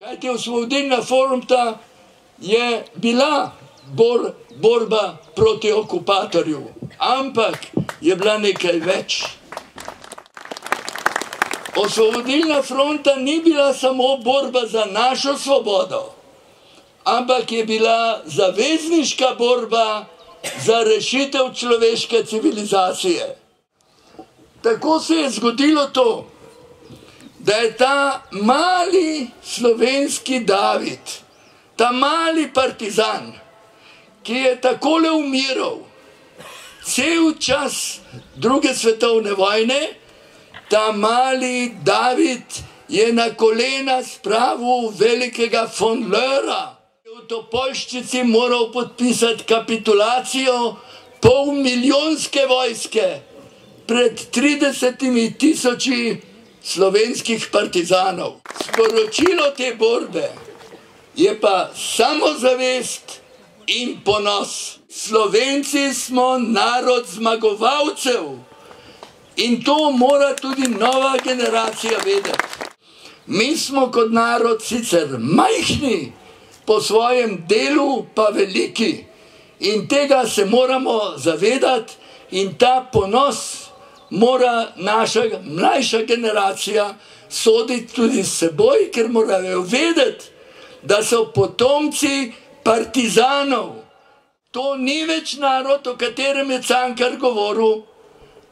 Kajti osvobodilna fronta je bila borba proti okupatorju, ampak je bila nekaj več. Osvobodilna fronta ni bila samo borba za našo svobodo, ampak je bila zavezniška borba za rešitev človeške civilizacije. Tako se je zgodilo to, da je ta mali slovenski David, ta mali partizan, ki je takole umiral cel čas druge svetovne vojne, ta mali David je na kolena spravil velikega von Löra. V Topolščici moral podpisati kapitulacijo polmilijonske vojske pred 30.000 slovenskih partizanov. Sporočilo te borbe je pa samozavest in ponos. Slovenci smo narod zmagovalcev in to mora tudi nova generacija vedeti. Mi smo kot narod sicer majhni, po svojem delu pa veliki in tega se moramo zavedati in ta ponos mora naša mlajša generacija soditi tudi s seboj, ker morajo vedeti, da so potomci partizanov. To ni več narod, o katerem je Cankar govoril,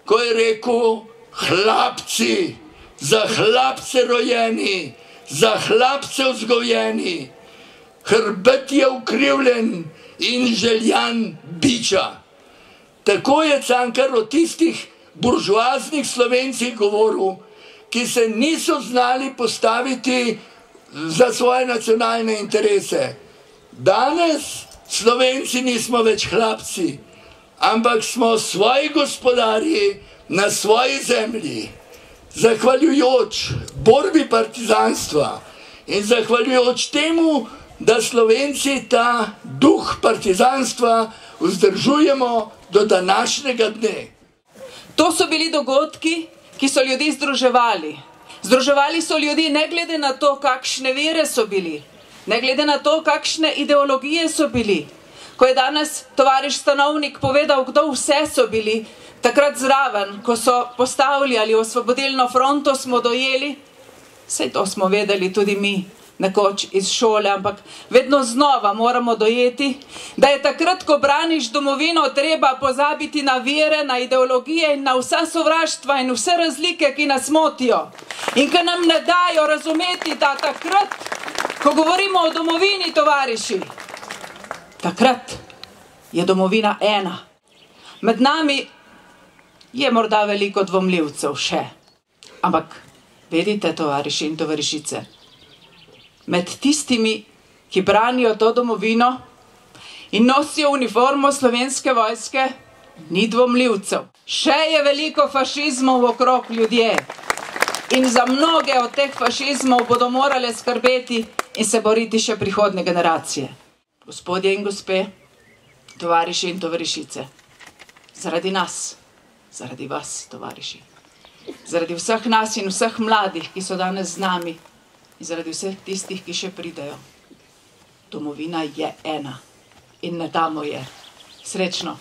ko je rekel hlapci, za hlapce rojeni, za hlapce vzgojeni, hrbet je ukrivljen in željan biča. Tako je Cankar o tistih buržoaznih Slovencih govoril, ki se niso znali postaviti za svoje nacionalne interese. Danes Slovenci nismo več hlapci, ampak smo svoji gospodarji na svoji zemlji. Zahvaljujoč borbi partizanstva in zahvaljujoč temu, da Slovenci ta duh partizanstva vzdržujemo do današnjega dne. To so bili dogodki, ki so ljudi združevali. Združevali so ljudi ne glede na to, kakšne vere so bili, ne glede na to, kakšne ideologije so bili. Ko je danes tovariš Stanovnik povedal, kdo vse so bili, takrat zraven, ko so postavljali osvobodilno fronto, smo dojeli, saj to smo vedeli tudi mi, nekoč iz šole, ampak vedno znova moramo dojeti, da je takrat, ko braniš domovino, treba pozabiti na vere, na ideologije in na vsa sovraštva in vse razlike, ki nas motijo. In ki nam ne dajo razumeti, da takrat, ko govorimo o domovini, tovariši, takrat je domovina ena. Med nami je morda veliko dvomljivcev še, ampak vedite, tovariši in tovarišice, med tistimi, ki branijo to domovino in nosijo uniformo Slovenske vojske, ni dvomljivcev. Še je veliko fašizmov okrog ljudje in za mnoge od teh fašizmov bodo morale skrbeti in se boriti še prihodnje generacije. Gospodje in gospe, tovariši in tovarišice, zaradi nas, zaradi vas, tovariši, zaradi vseh nas in vseh mladih, ki so danes z nami, in zaradi vseh tistih, ki še pridejo. Domovina je ena in ne damo je. Srečno!